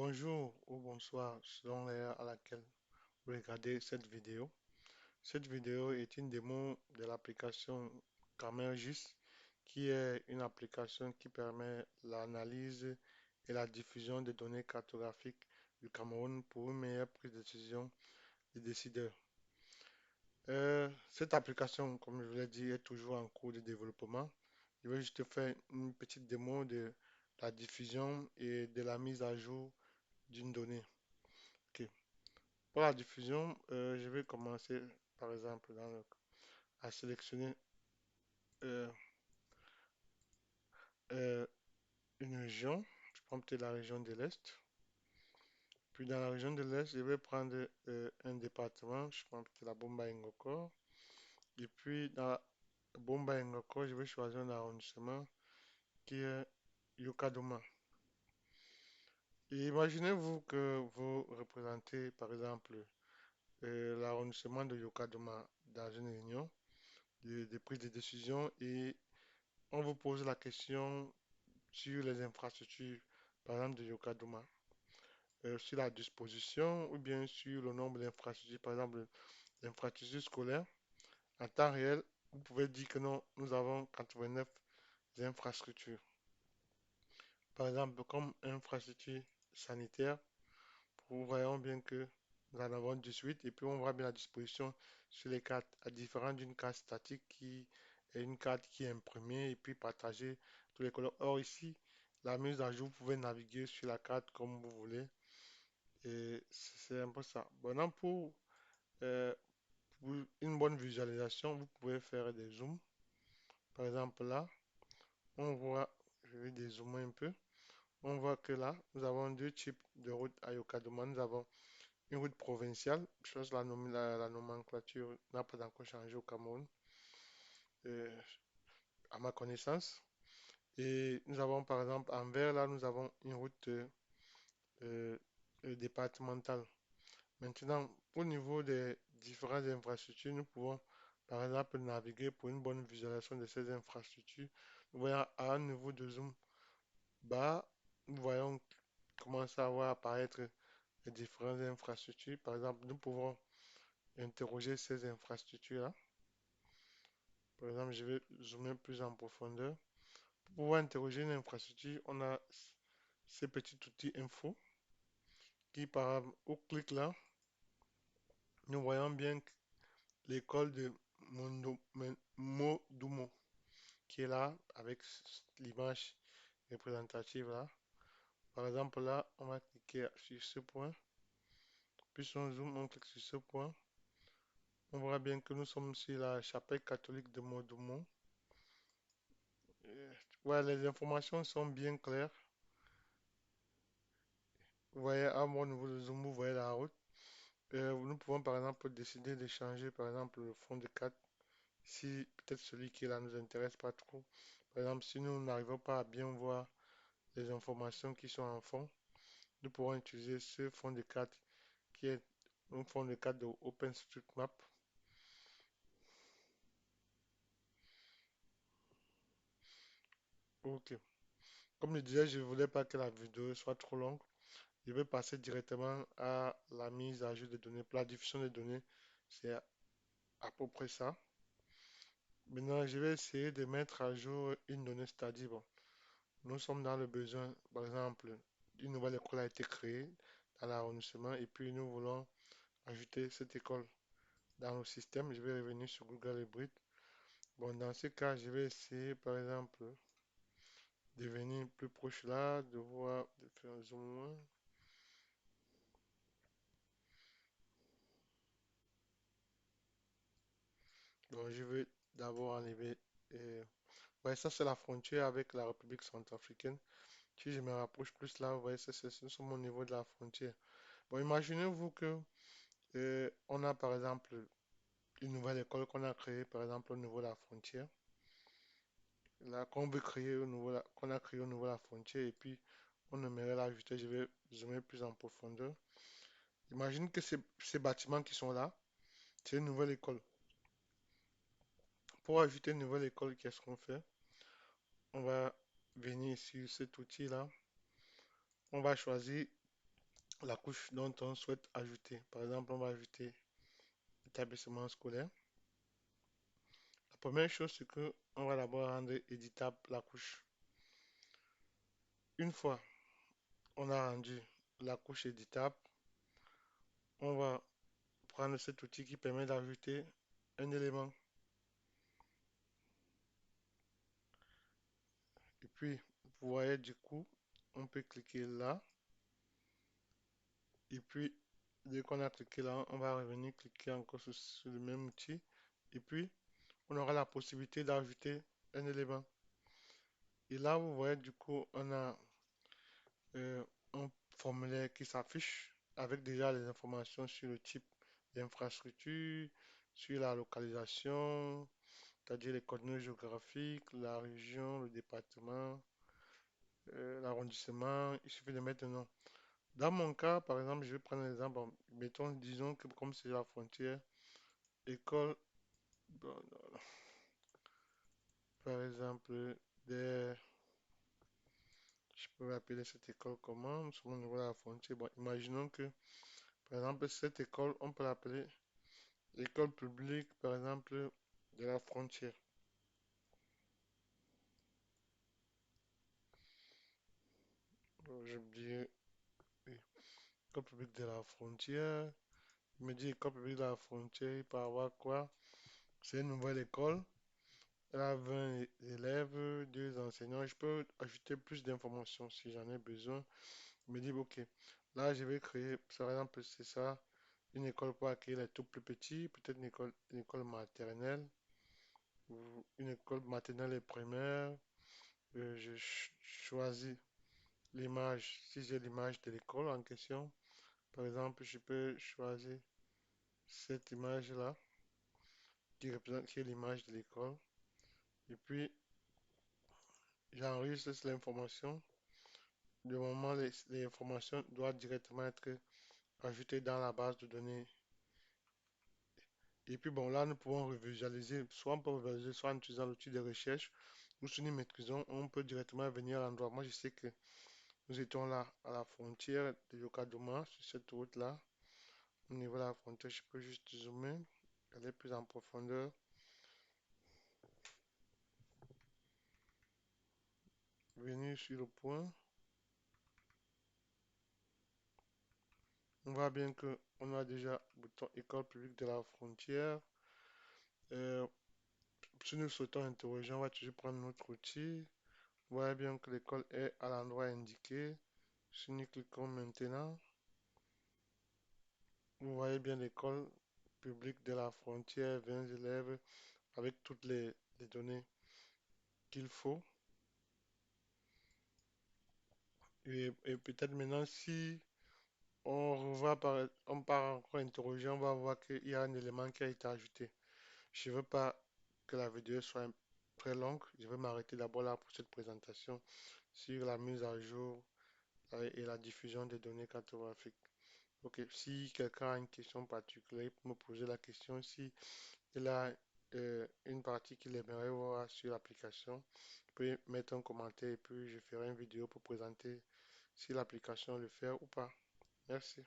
Bonjour ou bonsoir selon l'heure à laquelle vous regardez cette vidéo. Cette vidéo est une démo de l'application Camergis, qui est une application qui permet l'analyse et la diffusion des données cartographiques du Cameroun pour une meilleure prise de décision des décideurs. Cette application, comme je vous l'ai dit, est toujours en cours de développement. Je vais juste faire une petite démo de la diffusion et de la mise à jour d'une donnée. Ok. Pour la diffusion, je vais commencer par exemple à sélectionner euh, euh, une région. Je prends peut-être la région de l'Est. Puis dans la région de l'Est, je vais prendre un département. Je prends peut-être la Bomba Ngoko. Et puis dans la Bomba Ngoko, je vais choisir un arrondissement qui est Yokadoma. Et imaginez-vous que vous représentez par exemple l'arrondissement de Yokadoma dans une réunion de prise de décision et on vous pose la question sur les infrastructures, par exemple de Yokadoma, sur la disposition ou bien sur le nombre d'infrastructures, par exemple l'infrastructure scolaire. En temps réel, vous pouvez dire que non, nous avons 89 infrastructures. Par exemple, comme infrastructure sanitaire, nous voyons bien que nous en avons 18 et puis on voit bien la disposition sur les cartes, à différent d'une carte statique qui est une carte qui est imprimée et puis partagée tous les couleurs. Or ici, la mise à jour, vous pouvez naviguer sur la carte comme vous voulez et c'est un peu ça. Maintenant, euh, pour une bonne visualisation, vous pouvez faire des zooms. Par exemple là, on voit, je vais dézoomer un peu, on voit que là, nous avons deux types de routes à Yokadoma. Nous avons une route provinciale, je pense que la nomenclature n'a pas encore changé au Cameroun, euh, à ma connaissance. Et nous avons par exemple en vert, là, nous avons une route euh, départementale. Maintenant, au niveau des différentes infrastructures, nous pouvons par exemple naviguer pour une bonne visualisation de ces infrastructures. Nous voyons à un niveau de zoom bas, nous voyons commencer à voir apparaître les différentes infrastructures. Par exemple, nous pouvons interroger ces infrastructures-là. Par exemple, je vais zoomer plus en profondeur. Pour pouvoir interroger une infrastructure, on a ces petits outils info qui, par au clic là, nous voyons bien que l'école de Modumo qui est là avec l'image représentative là. Par exemple, là, on va cliquer sur ce point. Puis on zoom, on clique sur ce point. On voit bien que nous sommes sur la chapelle catholique de Modumo. Ouais, les informations sont bien claires. Vous voyez, à mon niveau de zoom, vous voyez la route. Nous pouvons par exemple décider de changer par exemple le fond de carte si peut-être celui qui est là nous intéresse pas trop. Par exemple, si nous n'arrivons pas à bien voir les informations qui sont en fond, nous pourrons utiliser ce fond de carte qui est un fond de carte de OpenStreetMap. Ok. Comme je disais, je ne voulais pas que la vidéo soit trop longue. Je vais passer directement à la mise à jour des données. Pour la diffusion des données, c'est à peu près ça. Maintenant, je vais essayer de mettre à jour une donnée, c'est-à-dire, bon, nous sommes dans le besoin, par exemple, une nouvelle école a été créée dans l'arrondissement et puis nous voulons ajouter cette école dans le système. Je vais revenir sur Google Hybrid. Bon, dans ce cas, je vais essayer, par exemple, de venir plus proche là, de voir, de faire un zoom. Bon, je vais d'abord enlever. Ouais, ça, c'est la frontière avec la République centrafricaine. Si je me rapproche plus là, vous voyez, nous sommes au niveau de la frontière. Bon, imaginez-vous que on a par exemple une nouvelle école qu'on a créée, par exemple, au niveau de la frontière. Là, qu'on veut créer au niveau, qu'on a créé au niveau de la frontière, et puis on aimerait l'ajouter. Je vais zoomer plus en profondeur. Imagine que ces bâtiments qui sont là, c'est une nouvelle école. Pour ajouter une nouvelle école, qu'est-ce qu'on fait? On va venir sur cet outil-là. On va choisir la couche dont on souhaite ajouter. Par exemple, on va ajouter établissement scolaire. La première chose, c'est que on va d'abord rendre éditable la couche. Une fois on a rendu la couche éditable, on va prendre cet outil qui permet d'ajouter un élément. Et puis, vous voyez, du coup, on peut cliquer là. Et puis, dès qu'on a cliqué là, on va revenir cliquer encore sur le même outil. Et puis, on aura la possibilité d'ajouter un élément. Et là, vous voyez, du coup, on a euh, un formulaire qui s'affiche avec déjà les informations sur le type d'infrastructure, sur la localisation, c'est-à-dire les coordonnées géographiques, la région, le département, l'arrondissement. Il suffit de mettre un nom. Dans mon cas, par exemple, je vais prendre un exemple. Bon, mettons, disons que comme c'est la frontière, école, bon, par exemple, des, je peux appeler cette école comment, sur au niveau de la frontière. Bon, imaginons que, par exemple, cette école, on peut l'appeler école publique, par exemple, de la frontière. Je me dis, oui, école publique de la frontière. Je me dis, école publique de la frontière, il peut y avoir quoi? C'est une nouvelle école. Elle a 20 élèves, deux enseignants. Je peux ajouter plus d'informations si j'en ai besoin. Je me dis, ok, là, je vais créer, par exemple, c'est ça, une école pour accueillir les tout plus petits, peut-être une école maternelle, ou une école maternelle et primaire. Choisis l'image, si j'ai l'image de l'école en question. Par exemple, je peux choisir cette image-là, qui représente, qui est l'image de l'école. Et puis, j'enregistre l'information. Du moment, les informations doivent directement être ajoutées dans la base de données. Et puis, bon, là, nous pouvons revisualiser, soit on peut revisualiser, soit en utilisant l'outil de recherche, ou si nous maîtrisons, on peut directement venir à l'endroit. Moi, je sais que nous étions là, à la frontière de Yokadoma, sur cette route-là. Au niveau de la frontière, je peux juste zoomer, aller plus en profondeur, venir sur le point. On voit bien que on a déjà le bouton école publique de la frontière. Euh, Si nous souhaitons interroger, on va toujours prendre notre outil. Vous voyez bien que l'école est à l'endroit indiqué. Si nous cliquons maintenant, vous voyez bien l'école publique de la frontière, 20 élèves, avec toutes les données qu'il faut. Et peut-être maintenant, si on part encore interroger, on va voir qu'il y a un élément qui a été ajouté. Je ne veux pas que la vidéo soit très longue. Je vais m'arrêter d'abord là pour cette présentation sur la mise à jour et la diffusion des données cartographiques. Ok, si quelqu'un a une question particulière, il peut me poser la question. Si il a une partie qu'il aimerait voir sur l'application, il peut mettre un commentaire et puis je ferai une vidéo pour présenter si l'application le fait ou pas. Merci.